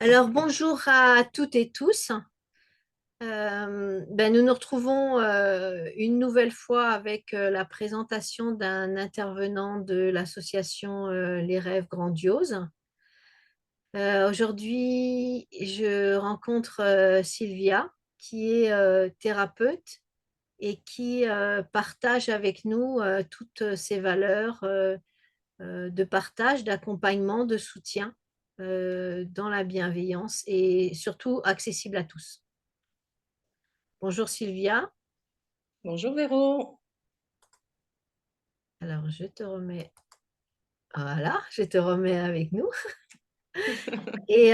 Alors, bonjour à toutes et tous. Nous nous retrouvons une nouvelle fois avec la présentation d'un intervenant de l'association Les Rêves Grandioses. Aujourd'hui, je rencontre Sylvia, qui est thérapeute et qui partage avec nous toutes ses valeurs de partage, d'accompagnement, de soutien dans la bienveillance et surtout accessible à tous. Bonjour Sylvia. Bonjour Véro. Alors je te remets, voilà, je te remets avec nous. Et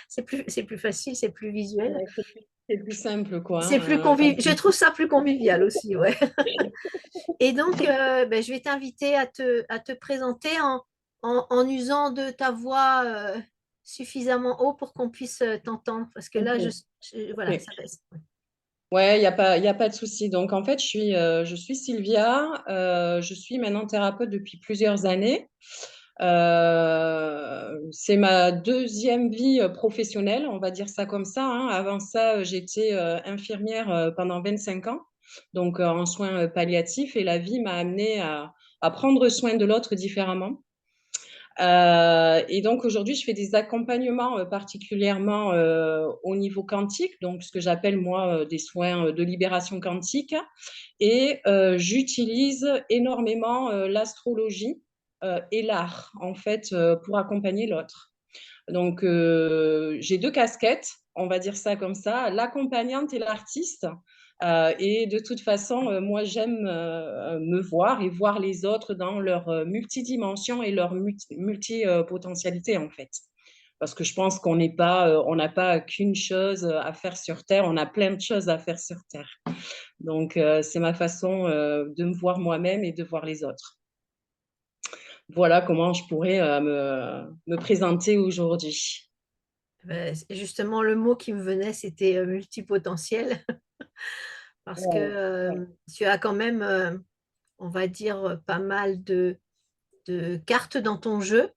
c'est plus facile, c'est plus visuel. Ouais, c'est plus simple, quoi. C'est plus Je trouve ça plus convivial aussi, ouais. Et donc, je vais t'inviter à te présenter en usant de ta voix suffisamment haut pour qu'on puisse t'entendre. Parce que là, Ok. voilà, Ok. ça reste. Ouais, y a pas de souci. Donc, en fait, je suis Sylvia. Je suis maintenant thérapeute depuis plusieurs années. C'est ma deuxième vie professionnelle, on va dire ça comme ça, hein. Avant ça, j'étais infirmière pendant 25 ans, donc en soins palliatifs, et la vie m'a amenée à prendre soin de l'autre différemment. Et donc aujourd'hui, je fais des accompagnements particulièrement au niveau quantique, donc ce que j'appelle moi des soins de libération quantique. Et j'utilise énormément l'astrologie et l'art en fait pour accompagner l'autre. Donc j'ai deux casquettes, on va dire ça comme ça, l'accompagnante et l'artiste. Et de toute façon, moi, j'aime me voir et voir les autres dans leur multidimension et leur multi-potentialité, en fait. Parce que je pense qu'on n'est pas, on n'a pas qu'une chose à faire sur Terre, on a plein de choses à faire sur Terre. Donc, c'est ma façon de me voir moi-même et de voir les autres. Voilà comment je pourrais me présenter aujourd'hui. Justement, le mot qui me venait, c'était multipotentiel. Parce que Ouais, ouais. tu as quand même, on va dire, pas mal de cartes dans ton jeu,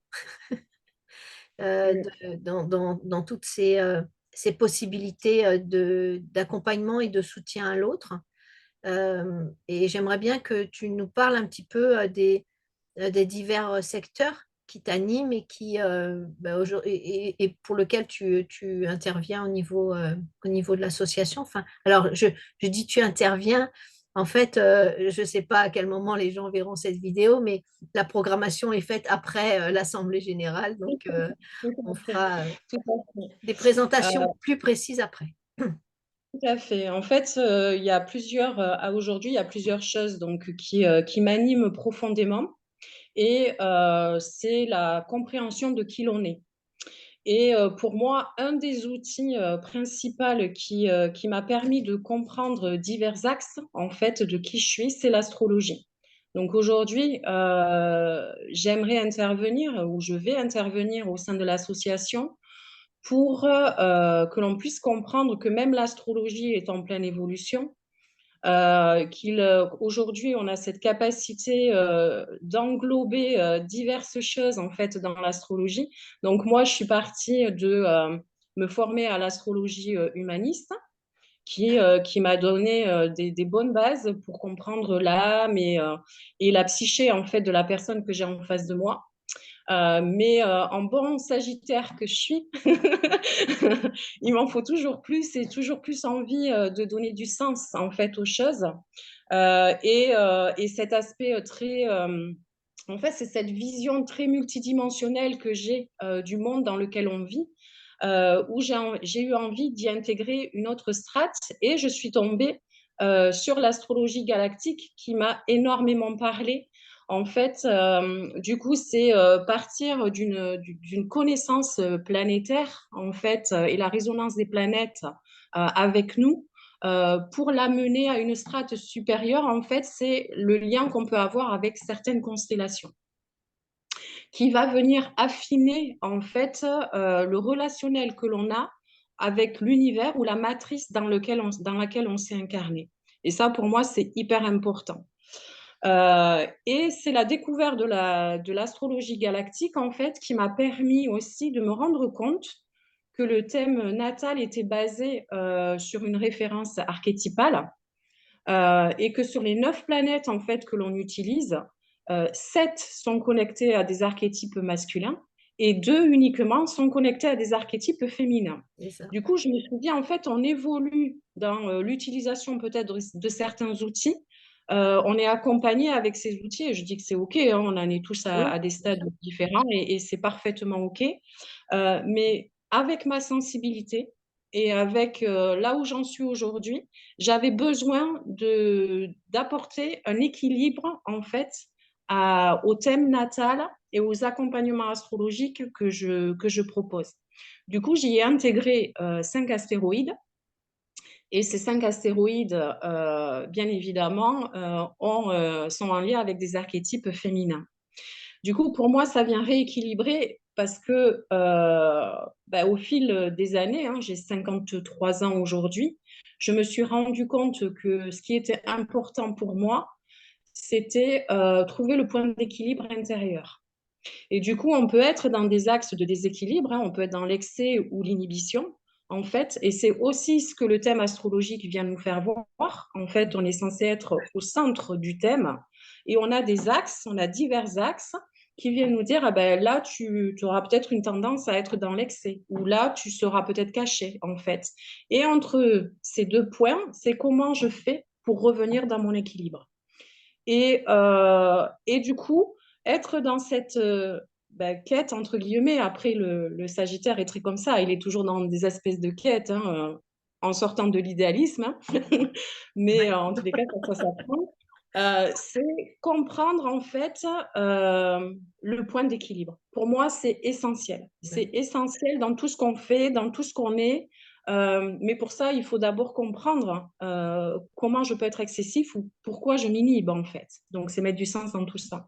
Mm. dans toutes ces possibilités d'accompagnement et de soutien à l'autre. Et j'aimerais bien que tu nous parles un petit peu des divers secteurs qui t'animent et et pour lesquels tu interviens au niveau de l'association. Enfin, alors, je dis tu interviens. En fait, je ne sais pas à quel moment les gens verront cette vidéo, mais la programmation est faite après l'Assemblée générale. Donc, Tout on à fait. fera Tout à fait. des présentations plus précises après. Tout à fait. En fait, il y a plusieurs, à aujourd'hui, il y a plusieurs choses donc, qui m'animent profondément. Et c'est la compréhension de qui l'on est. Et pour moi, un des outils principaux qui m'a permis de comprendre divers axes en fait de qui je suis, c'est l'astrologie. Donc aujourd'hui, j'aimerais intervenir ou je vais intervenir au sein de l'association pour que l'on puisse comprendre que même l'astrologie est en pleine évolution, aujourd'hui, on a cette capacité d'englober diverses choses en fait dans l'astrologie. Donc moi, je suis partie de me former à l'astrologie humaniste, qui m'a donné des bonnes bases pour comprendre l'âme et la psyché en fait de la personne que j'ai en face de moi. Mais en bon sagittaire que je suis, il m'en faut toujours plus et toujours plus envie de donner du sens en fait aux choses. Et cet aspect en fait, c'est cette vision très multidimensionnelle que j'ai du monde dans lequel on vit, où j'ai eu envie d'y intégrer une autre strate et je suis tombée sur l'astrologie galactique qui m'a énormément parlé. En fait, du coup, c'est partir d'une connaissance planétaire, en fait, et la résonance des planètes avec nous pour l'amener à une strate supérieure, en fait, c'est le lien qu'on peut avoir avec certaines constellations qui va venir affiner, en fait, le relationnel que l'on a avec l'univers ou la matrice dans laquelle on s'est incarné. Et ça, pour moi, c'est hyper important. Et c'est la découverte de l'astrologie galactique, en fait, qui m'a permis aussi de me rendre compte que le thème natal était basé sur une référence archétypale et que sur les 9 planètes, en fait, que l'on utilise, 7 sont connectées à des archétypes masculins et 2 uniquement sont connectés à des archétypes féminins. C'est ça. Du coup, je me suis dit, en fait, on évolue dans l'utilisation peut-être de certains outils. On est accompagné avec ces outils et je dis que c'est OK, hein, on en est tous Oui, à des bien stades sûr. différents et c'est parfaitement OK. Mais avec ma sensibilité et avec là où j'en suis aujourd'hui, j'avais besoin d'apporter un équilibre en fait au thème natal et aux accompagnements astrologiques que je propose. Du coup, j'y ai intégré 5 astéroïdes et ces 5 astéroïdes, bien évidemment, sont en lien avec des archétypes féminins. Du coup, pour moi, ça vient rééquilibrer parce que au fil des années, hein, j'ai 53 ans aujourd'hui, je me suis rendu compte que ce qui était important pour moi, c'était trouver le point d'équilibre intérieur. Et du coup, on peut être dans des axes de déséquilibre, hein, on peut être dans l'excès ou l'inhibition, en fait, et c'est aussi ce que le thème astrologique vient nous faire voir. En fait, on est censé être au centre du thème et on a des axes, on a divers axes qui viennent nous dire, ah ben, là, tu auras peut-être une tendance à être dans l'excès, ou là, tu seras peut-être caché, en fait. Et entre ces 2 points, c'est comment je fais pour revenir dans mon équilibre. Et du coup, être dans cette quête, entre guillemets, après le Sagittaire est très comme ça, il est toujours dans des espèces de quêtes, hein, en sortant de l'idéalisme, hein. Mais Ouais. en tous les cas, ça s'apprend. C'est comprendre en fait le point d'équilibre. Pour moi, c'est essentiel. C'est Ouais. essentiel dans tout ce qu'on fait, dans tout ce qu'on est. Mais pour ça, il faut d'abord comprendre comment je peux être excessif ou pourquoi je m'inhibe en fait. Donc, c'est mettre du sens dans tout ça.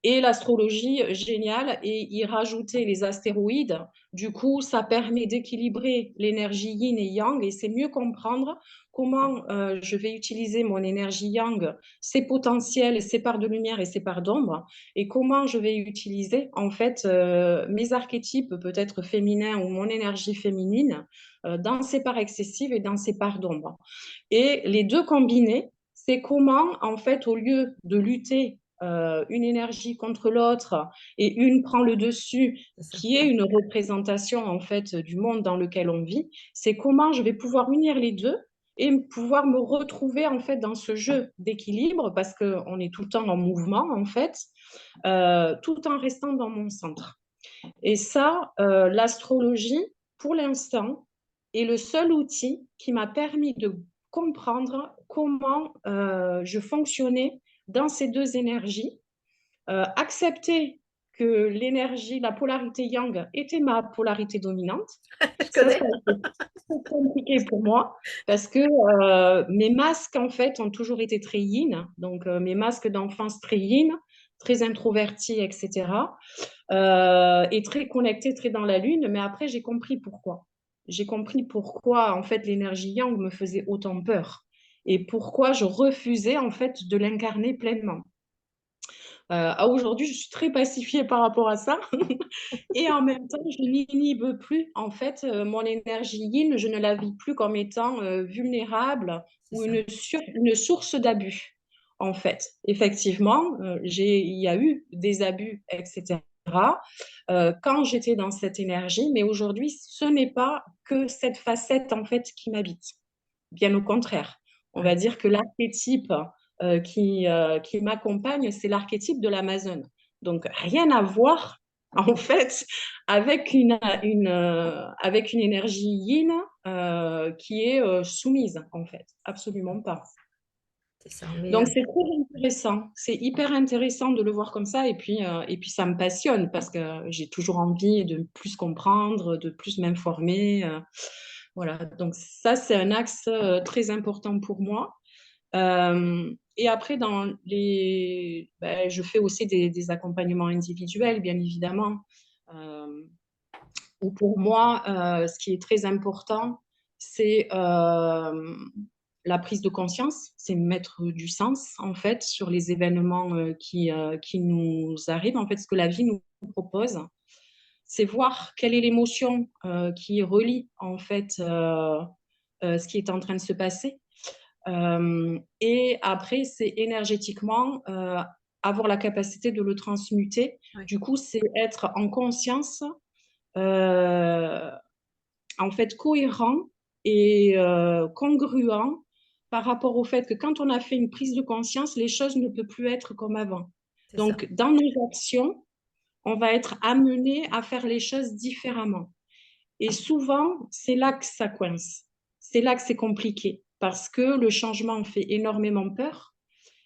Et l'astrologie, géniale, et y rajouter les astéroïdes, du coup, ça permet d'équilibrer l'énergie yin et yang, et c'est mieux comprendre comment je vais utiliser mon énergie yang, ses potentiels, ses parts de lumière et ses parts d'ombre, et comment je vais utiliser en fait mes archétypes peut-être féminins ou mon énergie féminine dans ses parts excessives et dans ses parts d'ombre. Et les deux combinés, c'est comment, en fait, au lieu de lutter une énergie contre l'autre et une prend le dessus, C'est ça. qui est une représentation, en fait, du monde dans lequel on vit, c'est comment je vais pouvoir unir les deux et pouvoir me retrouver, en fait, dans ce jeu d'équilibre, parce qu'on est tout le temps en mouvement, en fait, tout en restant dans mon centre. Et ça, l'astrologie, pour l'instant, est le seul outil qui m'a permis de comprendre comment je fonctionnais dans ces deux énergies, accepter que l'énergie, la polarité yang était ma polarité dominante. Je Ça connais. a été très compliqué pour moi parce que mes masques, en fait, ont toujours été très yin. Donc, mes masques d'enfance très yin, très introvertis, etc. Et très connectés, très dans la lune. Mais après, j'ai compris pourquoi. J'ai compris pourquoi, en fait, l'énergie yang me faisait autant peur et pourquoi je refusais, en fait, de l'incarner pleinement. À aujourd'hui, je suis très pacifiée par rapport à ça. Et en même temps, je n'inhibe plus, en fait, mon énergie yin, je ne la vis plus comme étant vulnérable C'est ou ça. une source d'abus, en fait. Effectivement, il y a eu des abus, etc. Quand j'étais dans cette énergie, mais aujourd'hui, ce n'est pas que cette facette, en fait, qui m'habite. Bien au contraire. On va Ouais. dire que l'archétype qui m'accompagne, c'est l'archétype de l'Amazone. Donc, rien à voir, en fait, avec une énergie yin qui est soumise, en fait. Absolument pas. C'est ça. Mais Donc, c'est très intéressant. C'est hyper intéressant de le voir comme ça. Et puis ça me passionne parce que j'ai toujours envie de plus comprendre, de plus m'informer. Voilà. Donc, ça, c'est un axe très important pour moi. Et après, je fais aussi des accompagnements individuels, bien évidemment. Euh, Où pour moi, ce qui est très important, c'est la prise de conscience, c'est mettre du sens, en fait, sur les événements qui nous arrivent, en fait, ce que la vie nous propose. C'est voir quelle est l'émotion qui relie, en fait, ce qui est en train de se passer. Et après, c'est énergétiquement avoir la capacité de le transmuter. Oui, Du coup, c'est être en conscience, euh, en fait, cohérent et congruent par rapport au fait que quand on a fait une prise de conscience, les choses ne peuvent plus être comme avant. c'est ça. Donc, dans nos actions, on va être amené à faire les choses différemment. Et souvent, c'est là que ça coince. C'est là que c'est compliqué parce que le changement fait énormément peur.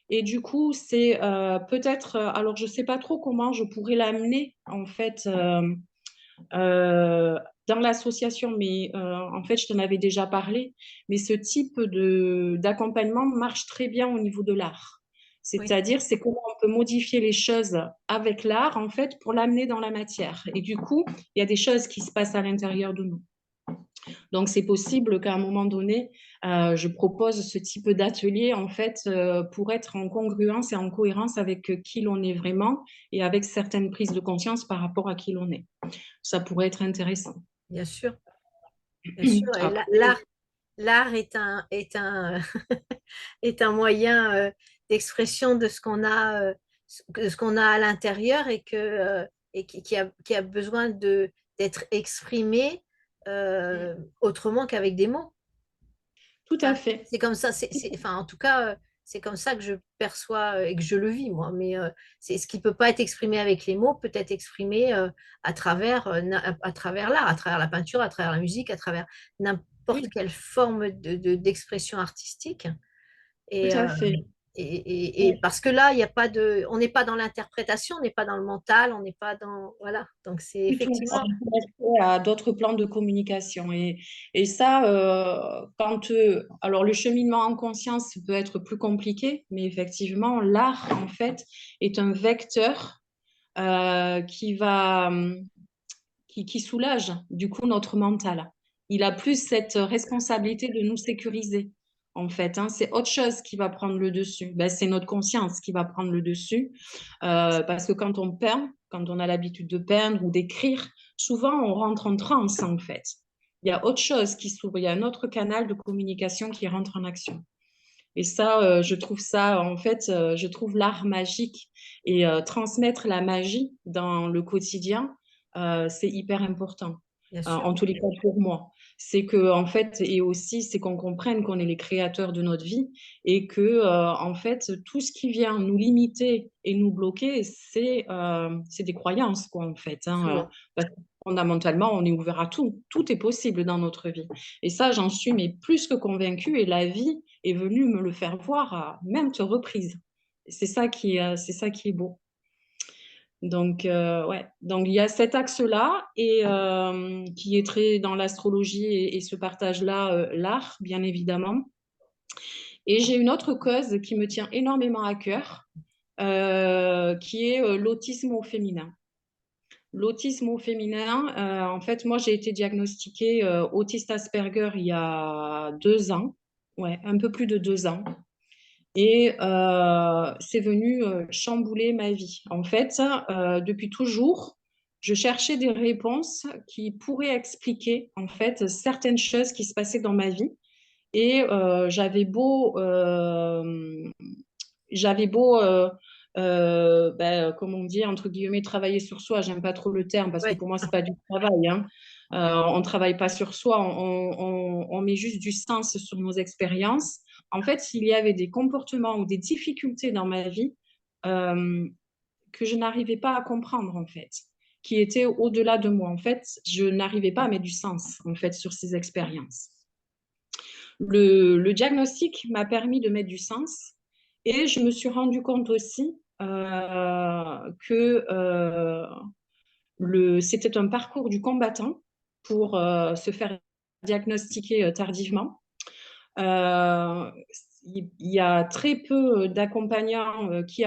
Et du coup, c'est peut-être, alors je ne sais pas trop comment je pourrais l'amener en fait dans l'association, mais en fait, je t'en avais déjà parlé, mais ce type d'accompagnement marche très bien au niveau de l'art. Oui, C'est-à-dire, c'est comment on peut modifier les choses avec l'art, en fait, pour l'amener dans la matière. Et du coup, il y a des choses qui se passent à l'intérieur de nous. Donc, c'est possible qu'à un moment donné, je propose ce type d'atelier, en fait, pour être en congruence et en cohérence avec qui l'on est vraiment et avec certaines prises de conscience par rapport à qui l'on est. Ça pourrait être intéressant. bien sûr, bien sûr. Et Après, l'art est un moyen d'expression de ce qu'on a, de ce qu'on a à l'intérieur et qui a besoin d'être exprimé autrement qu'avec des mots. tout à Enfin, fait. c'est comme ça, enfin, en tout cas, c'est comme ça que je perçois et que je le vis, moi. Mais c'est ce qui ne peut pas être exprimé avec les mots, peut être exprimé à travers l'art, à travers la peinture, à travers la musique, à travers n'importe Oui, quelle forme d'expression artistique. tout Et, à fait. et parce que là, il y a pas de, on n'est pas dans l'interprétation, on n'est pas dans le mental, on n'est pas dans, voilà. Donc c'est Du tout. On effectivement, est connecté à d'autres plans de communication. Et ça, alors le cheminement en conscience peut être plus compliqué, mais effectivement, l'art, en fait, est un vecteur qui qui soulage, du coup, notre mental. Il a plus cette responsabilité de nous sécuriser. En fait, hein, c'est autre chose qui va prendre le dessus. Ben, c'est notre conscience qui va prendre le dessus. Parce que quand on peint, quand on a l'habitude de peindre ou d'écrire, souvent on rentre en transe en fait. Il y a autre chose qui s'ouvre, il y a un autre canal de communication qui rentre en action. Et ça, je trouve ça, en fait, je trouve l'art magique et transmettre la magie dans le quotidien, c'est hyper important. bien sûr, En tous les cas pour moi, c'est que en fait, et aussi c'est qu'on comprenne qu'on est les créateurs de notre vie et que en fait tout ce qui vient nous limiter et nous bloquer, c'est des croyances quoi en fait. Hein, souvent. parce que fondamentalement, on est ouvert à tout, tout est possible dans notre vie. Et ça, j'en suis mais plus que convaincue et la vie est venu me le faire voir à maintes reprises. C'est ça qui est beau. Donc, ouais. Donc, il y a cet axe-là et qui est très dans l'astrologie et ce partage-là, l'art, bien évidemment. Et j'ai une autre cause qui me tient énormément à cœur, qui est l'autisme au féminin. L'autisme au féminin, en fait, moi, j'ai été diagnostiquée autiste Asperger il y a 2 ans, ouais, un peu plus de 2 ans. Et c'est venu chambouler ma vie. En fait, depuis toujours, je cherchais des réponses qui pourraient expliquer en fait certaines choses qui se passaient dans ma vie. Et j'avais beau, comme on dit entre guillemets, travailler sur soi. J'aime pas trop le terme parce que Ouais, pour moi c'est pas du travail. Hein. On travaille pas sur soi, on met juste du sens sur nos expériences. En fait, il y avait des comportements ou des difficultés dans ma vie euh, que je n'arrivais pas à comprendre en fait, qui étaient au-delà de moi. En fait, je n'arrivais pas à mettre du sens en fait sur ces expériences. Le diagnostic m'a permis de mettre du sens et je me suis rendu compte aussi que c'était un parcours du combattant pour se faire diagnostiquer tardivement. Euh, il y a très peu d'accompagnants qui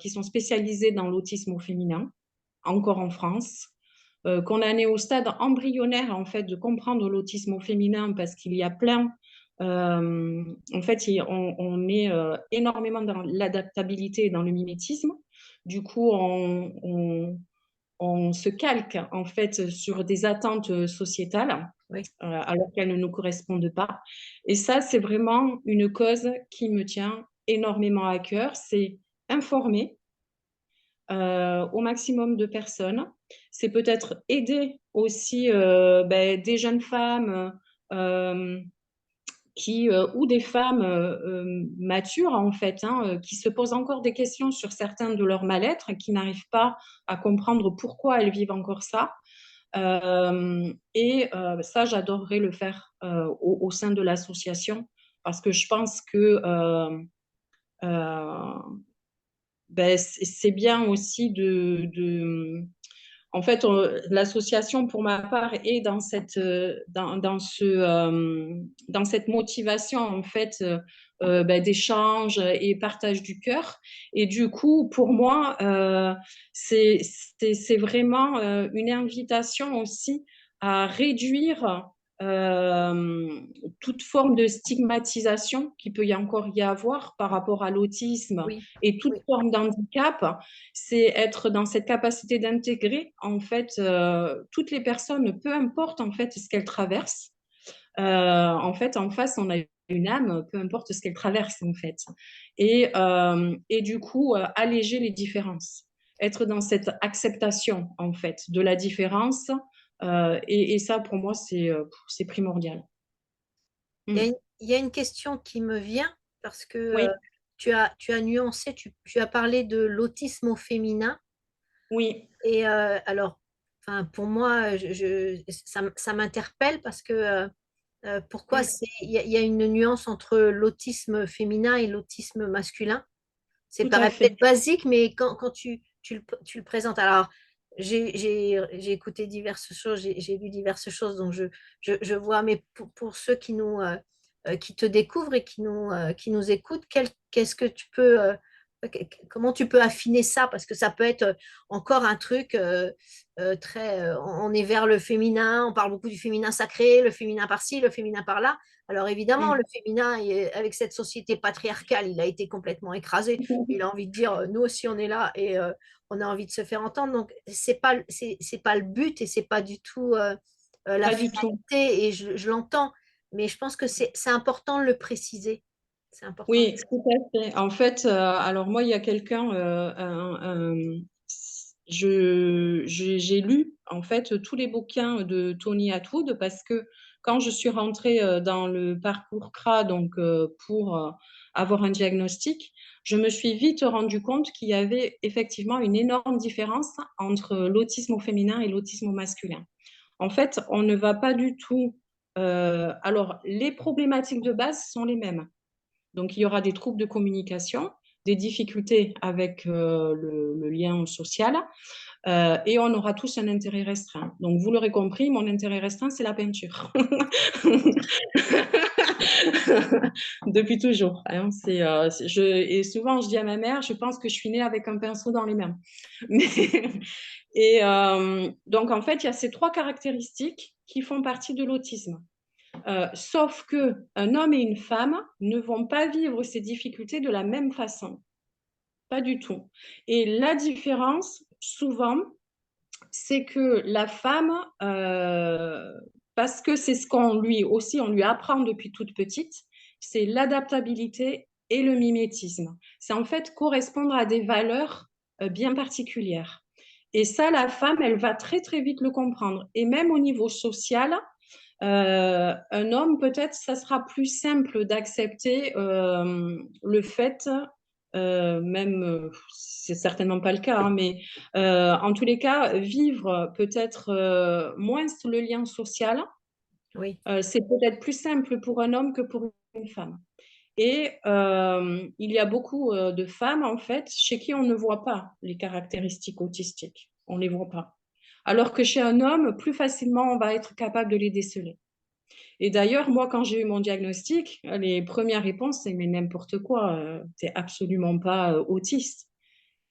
sont spécialisés dans l'autisme au féminin, encore en France. Qu'on en est au stade embryonnaire en fait de comprendre l'autisme au féminin parce qu'il y a plein En fait, on est énormément dans l'adaptabilité et dans le mimétisme. Du coup, on se calque en fait sur des attentes sociétales Oui. alors qu'elles ne nous correspondent pas. Et ça, c'est vraiment une cause qui me tient énormément à cœur. C'est informer au maximum de personnes. C'est peut-être aider aussi des jeunes femmes ou des femmes matures en fait, hein, qui se posent encore des questions sur certains de leurs mal-être, qui n'arrivent pas à comprendre pourquoi elles vivent encore ça. Ça, j'adorerais le faire au sein de l'association parce que je pense que euh, c'est bien aussi en fait, l'association, pour ma part, est dans cette motivation, en fait, d'échange et partage du cœur. Et du coup, pour moi, c'est vraiment une invitation aussi à réduire euh, toute forme de stigmatisation qui peut encore y avoir par rapport à l'autisme Oui, et toute oui. forme d'handicap, c'est être dans cette capacité d'intégrer en fait toutes les personnes, peu importe en fait ce qu'elles traversent. En fait, en face, on a une âme, peu importe ce qu'elle traverse en fait. Et du coup, alléger les différences, être dans cette acceptation en fait de la différence. Et ça, pour moi, c'est primordial. Il y a Mm. une, il y a une question qui me vient parce que Oui, tu as nuancé, tu as parlé de l'autisme au féminin. oui, Et alors, enfin, pour moi, ça m'interpelle parce que pourquoi mm, il y a une nuance entre l'autisme féminin et l'autisme masculin. C'est tout à paraît fait. peut-être basique, mais quand tu le présentes, alors j'ai écouté diverses choses, j'ai lu diverses choses, donc je vois, mais pour ceux qui te découvrent et qui nous écoutent, qu'est-ce que tu peux, comment tu peux affiner ça? Parce que ça peut être encore un truc très, on est vers le féminin, on parle beaucoup du féminin sacré, le féminin par-ci, le féminin par-là. Alors évidemment, le Mm. féminin, avec cette société patriarcale, il a été complètement écrasé. Il a envie de dire, nous aussi, on est là et on a envie de se faire entendre. Donc, c'est pas le but et c'est pas du tout la Pas du tout. finalité et je l'entends. Mais je pense que c'est important de le préciser. C'est important. Oui, tout à fait. En fait, alors moi, il y a quelqu'un, j'ai lu en fait tous les bouquins de Tony Attwood parce que quand je suis rentrée dans le parcours CRA, donc pour avoir un diagnostic, je me suis vite rendu compte qu'il y avait effectivement une énorme différence entre l'autisme au féminin et l'autisme au masculin. En fait, on ne va pas du tout. Alors, les problématiques de base sont les mêmes. Donc, il y aura des troubles de communication, des difficultés avec le lien social, et on aura tous un intérêt restreint. Donc, vous l'aurez compris, mon intérêt restreint, c'est la peinture. Depuis toujours. Hein, et souvent, je dis à ma mère, je pense que je suis née avec un pinceau dans les mains. Mais, donc, en fait, il y a ces trois caractéristiques qui font partie de l'autisme. Sauf que un homme et une femme ne vont pas vivre ces difficultés de la même façon. Pas du tout. Et la différence, souvent, c'est que la femme, parce que c'est ce qu'on lui aussi, on lui apprend depuis toute petite, c'est l'adaptabilité et le mimétisme. C'est en fait correspondre à des valeurs bien particulières. Et ça, la femme, elle va très très vite le comprendre. Et même au niveau social, un homme, peut-être, ça sera plus simple d'accepter le fait, même, c'est certainement pas le cas, hein, mais en tous les cas, vivre peut-être moins le lien social, Oui. c'est peut-être plus simple pour un homme que pour une femme. Et il y a beaucoup de femmes, en fait, chez qui on ne voit pas les caractéristiques autistiques. On ne les voit pas. Alors que chez un homme, plus facilement, on va être capable de les déceler. Et d'ailleurs, moi, quand j'ai eu mon diagnostic, les premières réponses, c'est mais n'importe quoi, tu n'es absolument pas autiste.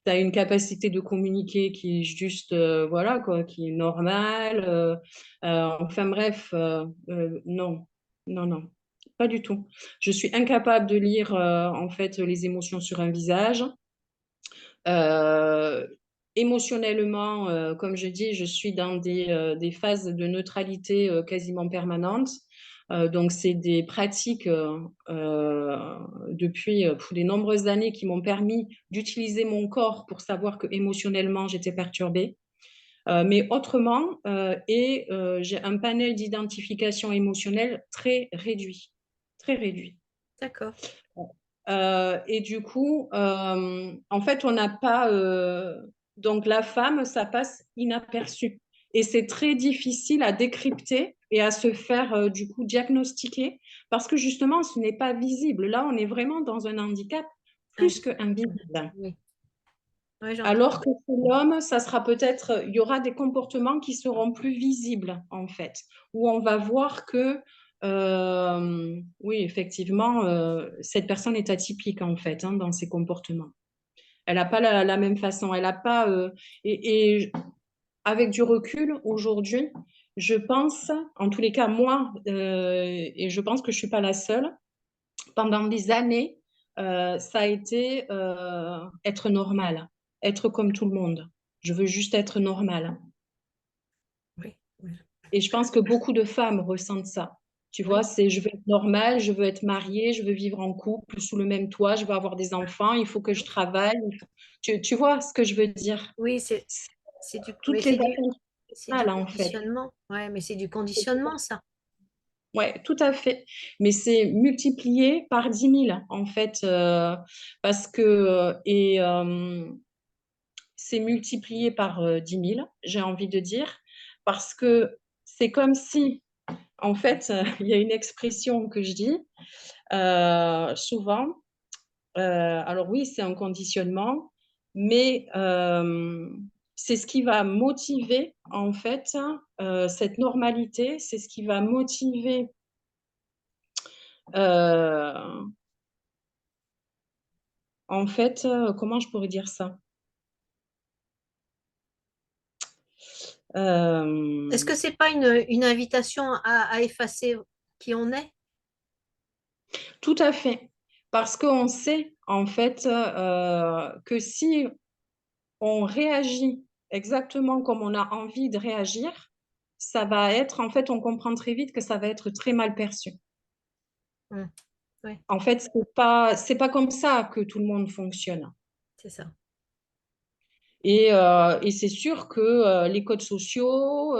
Tu as une capacité de communiquer qui est juste, voilà, quoi, qui est normale. Enfin bref, non, non, non. pas du tout. Je suis incapable de lire en fait les émotions sur un visage. Euh, Émotionnellement, comme je dis, je suis dans des phases de neutralité quasiment permanentes. Donc, c'est des pratiques depuis pour de nombreuses années qui m'ont permis d'utiliser mon corps pour savoir que émotionnellement, j'étais perturbée. Mais autrement, j'ai un panel d'identification émotionnelle très réduit. Très réduit. D'accord. Et du coup, en fait, on n'a pas. Donc, la femme, ça passe inaperçu. Et c'est très difficile à décrypter et à se faire, du coup, diagnostiquer parce que justement, ce n'est pas visible. Là, on est vraiment dans un handicap Ah, plus qu'invisible. oui, oui, j'entends. Alors que chez l'homme, ça sera peut-être, il y aura des comportements qui seront plus visibles, en fait, où on va voir que, oui, effectivement, cette personne est atypique, en fait, hein, dans ses comportements. Elle n'a pas la même façon, elle n'a pas, et avec du recul, aujourd'hui, je pense, en tous les cas, moi, et je pense que je ne suis pas la seule, pendant des années, ça a été être normal, être comme tout le monde. Je veux juste être normale. Oui, oui, Et je pense que beaucoup de femmes ressentent ça. Tu vois, oui. c'est je veux être normale, je veux être mariée, je veux vivre en couple sous le même toit, je veux avoir des enfants, il faut que je travaille. Tu vois ce que je veux dire? Oui, C'est c'est du, mais toutes les attentes c'est du sociales, en fait. conditionnement. Ouais, mais c'est du conditionnement, ça. Ouais, tout à fait. Mais c'est multiplié par 10 000, en fait, parce que, c'est multiplié par 10 000, j'ai envie de dire, parce que c'est comme si, en fait, il y a une expression que je dis souvent. Alors oui, c'est un conditionnement, mais c'est ce qui va motiver, en fait, cette normalité, c'est ce qui va motiver, euh, en fait, comment je pourrais dire ça? Est-ce Euh, que c'est pas une invitation à effacer qui on est? Tout à fait. Parce qu'on sait, en fait, que si on réagit exactement comme on a envie de réagir, ça va être, en fait, on comprend très vite que ça va être très mal perçu. Hmm, oui, En fait, c'est pas comme ça que tout le monde fonctionne. c'est ça. Et c'est sûr que les codes sociaux,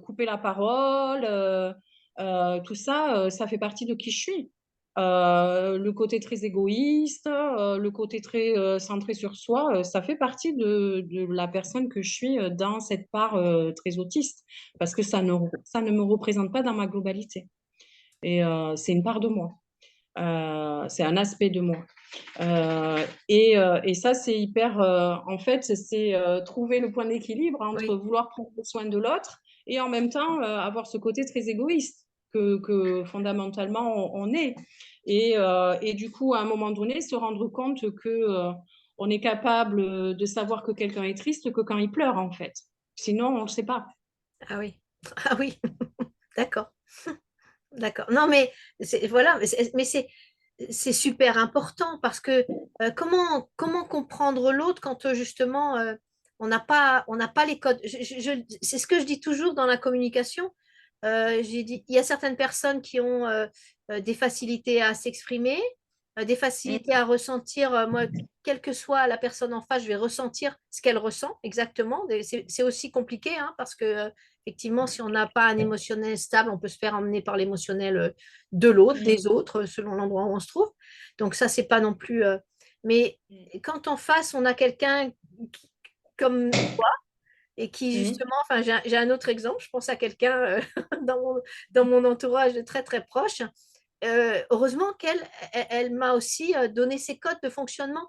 couper la parole, tout ça, ça fait partie de qui je suis. Le côté très égoïste, le côté très centré sur soi, ça fait partie de la personne que je suis dans cette part très autiste, parce que ça ne me représente pas dans ma globalité. Et c'est une part de moi. C'est un aspect de moi. Et ça, c'est hyper. En fait, c'est trouver le point d'équilibre entre Oui, vouloir prendre soin de l'autre et en même temps avoir ce côté très égoïste que fondamentalement on est. Et du coup, à un moment donné, se rendre compte que on est capable de savoir que quelqu'un est triste que quand il pleure, en fait. Sinon, on ne le sait pas. ah oui, ah oui, d'accord, d'accord. Non, mais voilà, c'est super important parce que comment comprendre l'autre quand justement on n'a pas les codes. C'est ce que je dis toujours dans la communication. J'ai dit, il y a certaines personnes qui ont des facilités à s'exprimer, des facilités Mm. à ressentir. Moi, quelle que soit la personne en face, je vais ressentir ce qu'elle ressent exactement. C'est aussi compliqué hein, parce que effectivement, si on n'a pas un émotionnel stable, on peut se faire emmener par l'émotionnel de l'autre, des autres, selon l'endroit où on se trouve. Donc ça, c'est pas non plus. Mais quand en face, on a quelqu'un comme et qui Mm. justement, enfin, j'ai un autre exemple, je pense à quelqu'un dans mon entourage très très proche. Heureusement qu'elle m'a aussi donné ses codes de fonctionnement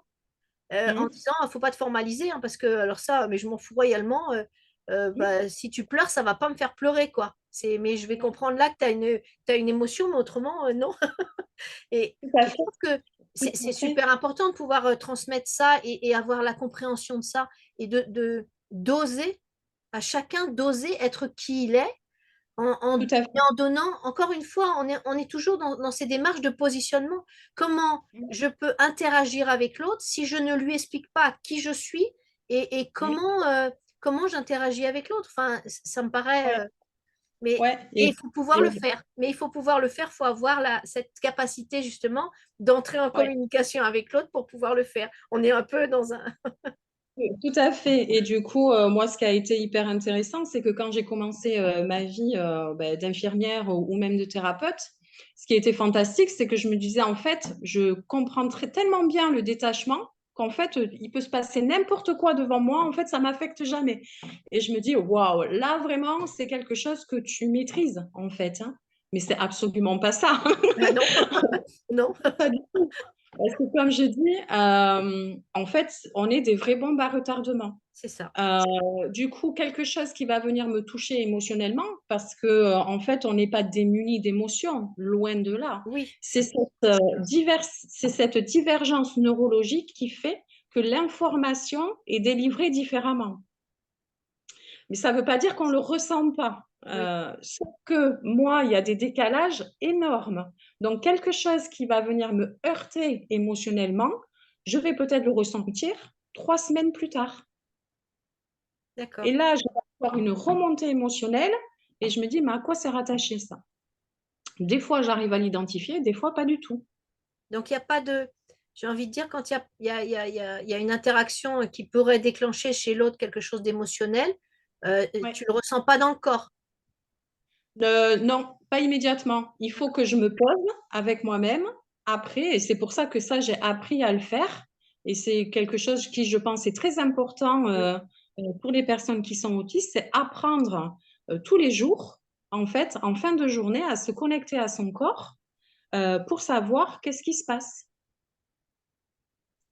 en Mm. disant, il ne faut pas te formaliser, hein, parce que, alors ça, mais je m'en fous royalement, Mm. bah, si tu pleures, ça ne va pas me faire pleurer, quoi. Mais je vais comprendre là que tu as une émotion, mais autrement, non. Et, Tout à et je fait. pense que Tout c'est à fait. super important de pouvoir transmettre ça et avoir la compréhension de ça et d'oser, à chacun d'oser être qui il est Tout à fait. et en donnant, encore une fois, on est toujours dans ces démarches de positionnement. Comment je peux interagir avec l'autre si je ne lui explique pas qui je suis et comment j'interagis avec l'autre? Enfin, ça me paraît, Ouais, mais ouais. il faut pouvoir le faire. Mais il faut pouvoir le faire, il faut avoir cette capacité justement d'entrer en Ouais. communication avec l'autre pour pouvoir le faire. On est un peu dans un... Tout à fait. Et du coup, moi, ce qui a été hyper intéressant, c'est que quand j'ai commencé ma vie d'infirmière ou même de thérapeute, ce qui était fantastique, c'est que je me disais, en fait, je comprends tellement bien le détachement qu'en fait, il peut se passer n'importe quoi devant moi. En fait, ça m'affecte jamais. Et je me dis, waouh, là, vraiment, c'est quelque chose que tu maîtrises, en fait, hein. Mais c'est absolument pas ça. Ah non, non, Pas du tout. Parce que comme je dis, en fait, on est des vrais bombes à retardement. c'est ça. Du coup, quelque chose qui va venir me toucher émotionnellement, parce que en fait, on n'est pas démuni d'émotions, loin de là. Oui, C'est cette divergence neurologique qui fait que l'information est délivrée différemment. Mais ça ne veut pas dire qu'on ne le ressent pas. oui, Sauf que moi, il y a des décalages énormes. Donc, quelque chose qui va venir me heurter émotionnellement, je vais peut-être le ressentir 3 semaines plus tard. d'accord. Et là, je vais avoir une remontée émotionnelle et je me dis, mais à quoi c'est rattaché ça? Des fois, j'arrive à l'identifier, des fois, pas du tout. Donc, il n'y a pas de... J'ai envie de dire, quand il y a une interaction qui pourrait déclencher chez l'autre quelque chose d'émotionnel, Ouais. tu ne le ressens pas dans le corps. Non, pas immédiatement. Il faut que je me pose avec moi-même après, et c'est pour ça que ça, j'ai appris à le faire. Et c'est quelque chose qui, je pense, est très important Oui, pour les personnes qui sont autistes, c'est apprendre tous les jours, en fait, en fin de journée, à se connecter à son corps pour savoir qu'est-ce qui se passe.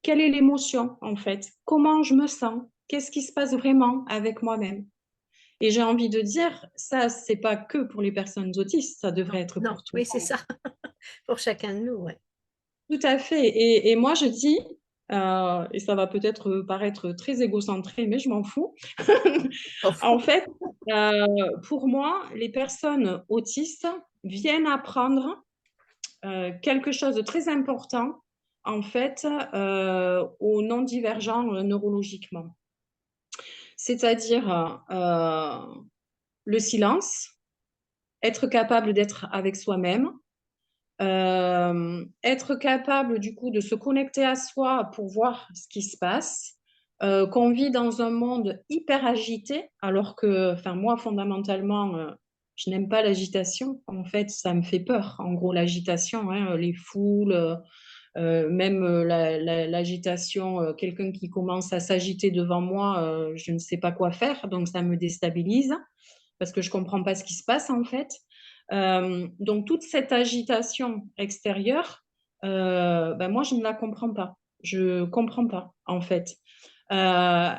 Quelle est l'émotion, en fait? Comment je me sens? Qu'est-ce qui se passe vraiment avec moi-même? Et j'ai envie de dire, ça, c'est pas que pour les personnes autistes, ça non, devrait être non, pour tout oui, le c'est monde. ça, pour chacun de nous, ouais. Tout à fait. Et moi, je dis, et ça va peut-être paraître très égocentré, mais je m'en fous. Au En fond, fait, euh, pour moi, les personnes autistes viennent apprendre quelque chose de très important, en fait, aux non-divergents neurologiquement. C'est-à-dire le silence, être capable d'être avec soi-même, être capable du coup de se connecter à soi pour voir ce qui se passe, qu'on vit dans un monde hyper agité, alors que, enfin moi fondamentalement, je n'aime pas l'agitation. En fait, ça me fait peur. En gros, l'agitation, hein, les foules, même l'agitation, quelqu'un qui commence à s'agiter devant moi, je ne sais pas quoi faire, donc ça me déstabilise parce que je comprends pas ce qui se passe en fait. Donc toute cette agitation extérieure, ben moi je ne la comprends pas. Je comprends pas en fait. Euh,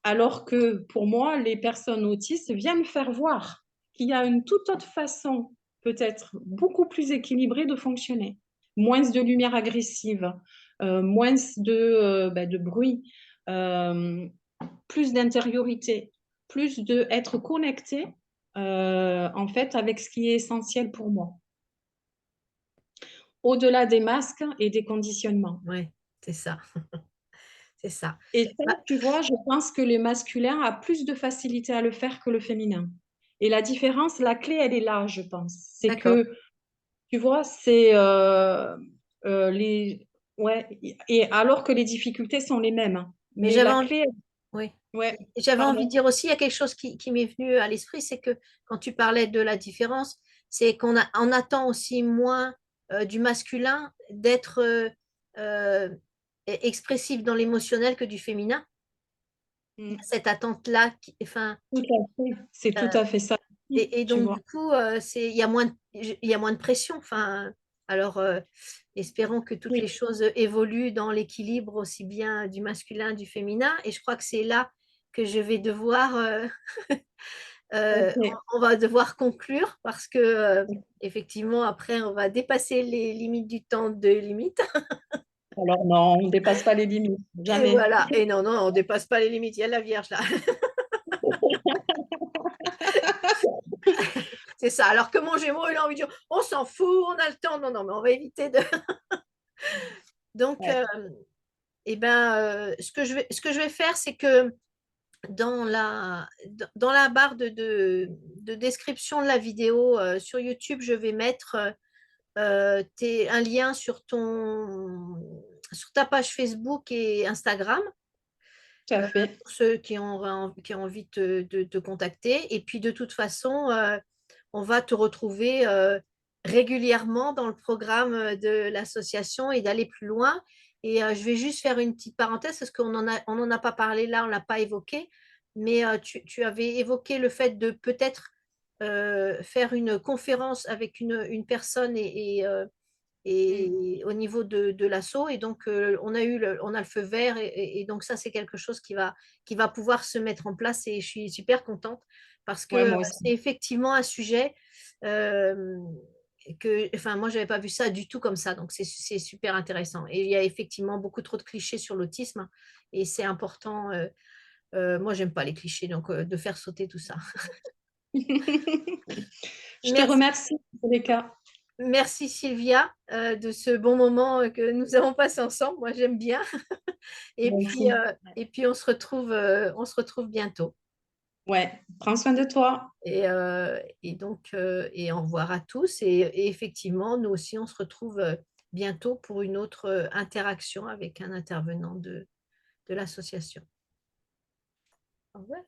Alors que pour moi, les personnes autistes viennent faire voir qu'il y a une toute autre façon, peut-être beaucoup plus équilibrée de fonctionner. Moins de lumière agressive, moins de bruit, euh, plus d'intériorité, plus de être connecté en fait avec ce qui est essentiel pour moi, au-delà des masques et des conditionnements. ouais, c'est ça, c'est ça. Et ça, Bah, tu vois, je pense que le masculin a plus de facilité à le faire que le féminin. Et la différence, la clé, elle est là, je pense. C'est d'accord. que, tu vois, c'est les... Ouais, et alors que les difficultés sont les mêmes, hein. Mais Mais la clé, oui. ouais, J'avais envie de pardon. dire aussi, il y a quelque chose qui m'est venu à l'esprit, c'est que quand tu parlais de la différence, c'est on attend aussi moins du masculin d'être euh, expressif dans l'émotionnel que du féminin. Il y a Mm. cette attente-là, enfin, Tout à fait. C'est tout euh, à fait ça. et Tu donc vois. du coup, il y a moins de pression. Enfin, alors, espérons que toutes Oui. les choses évoluent dans l'équilibre aussi bien du masculin, du féminin. Et je crois que c'est là que je vais devoir Ok. on va devoir conclure parce que effectivement, après, on va dépasser les limites du temps de limite. Alors non, on ne dépasse pas les limites. Et Jamais. voilà. Et non, non, on dépasse pas les limites. Il y a la Vierge là. C'est ça. Alors que mon Gémeaux, il a envie de dire, on s'en fout, on a le temps. Non, non, mais on va éviter de. Donc, Ouais, ce que je vais faire, c'est que dans la barre de description de la vidéo sur YouTube, je vais mettre un lien sur ta page Facebook et Instagram tout à fait. pour ceux qui ont envie de te contacter. Et puis de toute façon, on va te retrouver régulièrement dans le programme de l'association et d'aller plus loin. Et je vais juste faire une petite parenthèse parce on en a pas parlé là, on l'a pas évoqué, mais tu avais évoqué le fait de peut-être faire une conférence avec une personne Mm. et au niveau de l'assaut. Et donc, on a le feu vert. Et donc, ça, c'est quelque chose qui va pouvoir se mettre en place. Et je suis super contente parce Ouais, que moi aussi. c'est effectivement un sujet enfin, moi, je n'avais pas vu ça du tout comme ça. Donc, c'est super intéressant. Et il y a effectivement beaucoup trop de clichés sur l'autisme. Et c'est important. Moi, j'aime pas les clichés. Donc, de faire sauter tout ça. Je te Merci. remercie pour les cas. Merci Sylvia de ce bon moment que nous avons passé ensemble. Moi, j'aime bien. Moi aussi. Et puis on se retrouve bientôt. Ouais, prends soin de toi. Et donc, et au revoir à tous. Et effectivement, nous aussi, on se retrouve bientôt pour une autre interaction avec un intervenant de l'association. Au revoir.